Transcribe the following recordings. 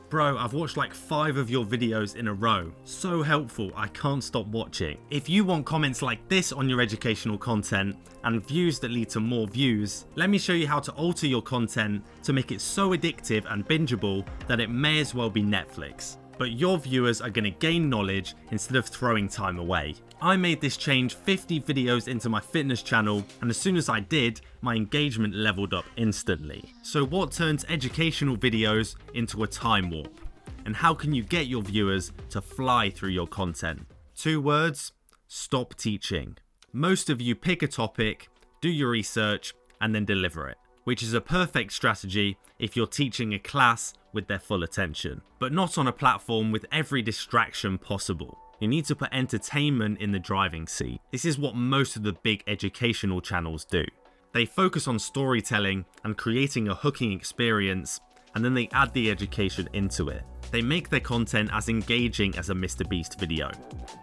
Bro, I've watched like 5 of your videos in a row. So helpful, I can't stop watching. If you want comments like this on your educational content and views that lead to more views, let me show you how to alter your content to make it so addictive and bingeable that it may as well be Netflix. But your viewers are going to gain knowledge instead of throwing time away. I made this change 50 videos into my fitness channel, and as soon as I did, my engagement leveled up instantly. So what turns educational videos into a time warp? And how can you get your viewers to fly through your content? 2 words: stop teaching. Most of you pick a topic, do your research, and then deliver it, which is a perfect strategy if you're teaching a class with their full attention, but not on a platform with every distraction possible. You need to put entertainment in the driving seat. This is what most of the big educational channels do. They focus on storytelling and creating a hooking experience, and then they add the education into it. They make their content as engaging as a Mr. Beast video,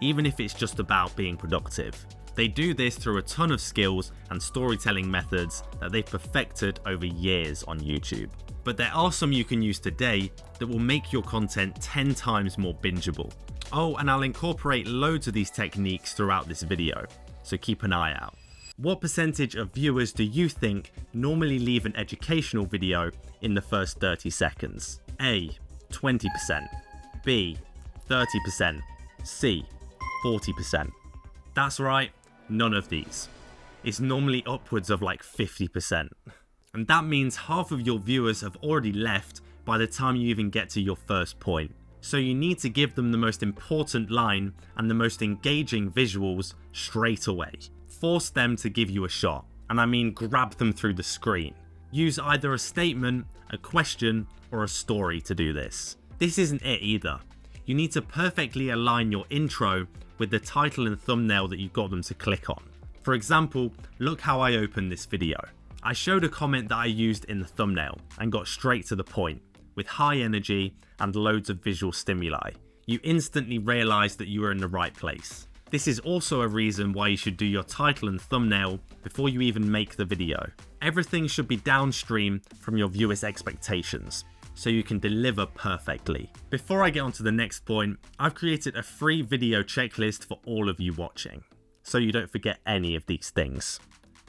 even if it's just about being productive. They do this through a ton of skills and storytelling methods that they've perfected over years on YouTube. But there are some you can use today that will make your content 10 times more bingeable. Oh, and I'll incorporate loads of these techniques throughout this video, so keep an eye out. What percentage of viewers do you think normally leave an educational video in the first 30 seconds? A, 20%, B, 30%, C, 40%. That's right, none of these. It's normally upwards of like 50%. And that means half of your viewers have already left by the time you even get to your first point. So you need to give them the most important line and the most engaging visuals straight away. Force them to give you a shot, and I mean grab them through the screen. Use either a statement, a question, or a story to do this. This isn't it either. You need to perfectly align your intro with the title and thumbnail that you got them to click on. For example, look how I opened this video. I showed a comment that I used in the thumbnail and got straight to the point, with high energy and loads of visual stimuli. You instantly realize that you are in the right place. This is also a reason why you should do your title and thumbnail before you even make the video. Everything should be downstream from your viewers' expectations, so you can deliver perfectly. Before I get on to the next point, I've created a free video checklist for all of you watching, so you don't forget any of these things.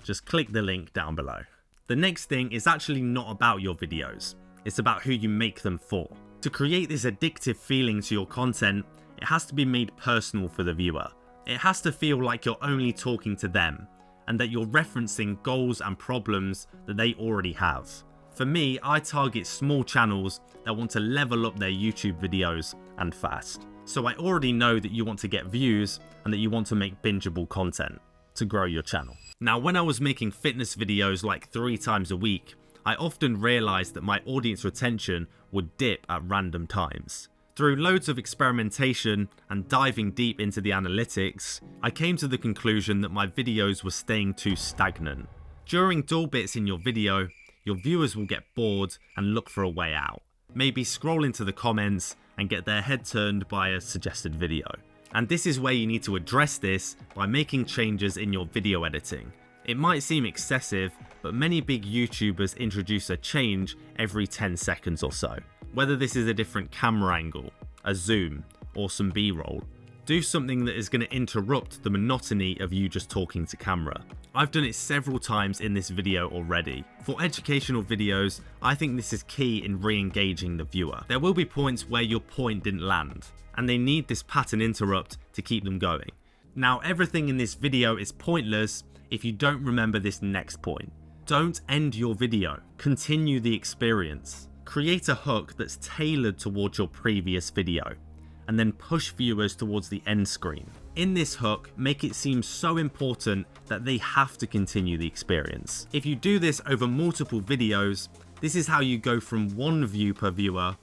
Just click the link down below. The next thing is actually not about your videos. It's about who you make them for. To create this addictive feeling to your content, it has to be made personal for the viewer. It has to feel like you're only talking to them, and that you're referencing goals and problems that they already have. For me, I target small channels that want to level up their YouTube videos and fast. So I already know that you want to get views and that you want to make bingeable content to grow your channel. Now, when I was making fitness videos like 3 times a week, I often realized that my audience retention would dip at random times. Through loads of experimentation and diving deep into the analytics, I came to the conclusion that my videos were staying too stagnant. During dull bits in your video, your viewers will get bored and look for a way out. Maybe scroll into the comments and get their head turned by a suggested video. And this is where you need to address this by making changes in your video editing. It might seem excessive, but many big YouTubers introduce a change every 10 seconds or so. Whether this is a different camera angle, a zoom, or some B-roll. Do something that is going to interrupt the monotony of you just talking to camera. I've done it several times in this video already. For educational videos, I think this is key in re-engaging the viewer. There will be points where your point didn't land, and they need this pattern interrupt to keep them going. Now, everything in this video is pointless if you don't remember this next point. Don't end your video, continue the experience. Create a hook that's tailored towards your previous video, and then push viewers towards the end screen. In this hook, make it seem so important that they have to continue the experience. If you do this over multiple videos, this is how you go from 1 view per viewer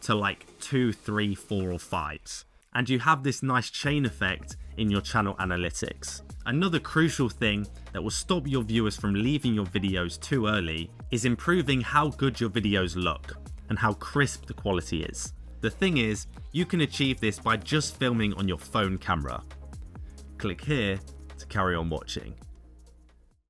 to like 2, 3, 4, or 5. And you have this nice chain effect in your channel analytics. Another crucial thing that will stop your viewers from leaving your videos too early is improving how good your videos look and how crisp the quality is. The thing is, you can achieve this by just filming on your phone camera. Click here to carry on watching.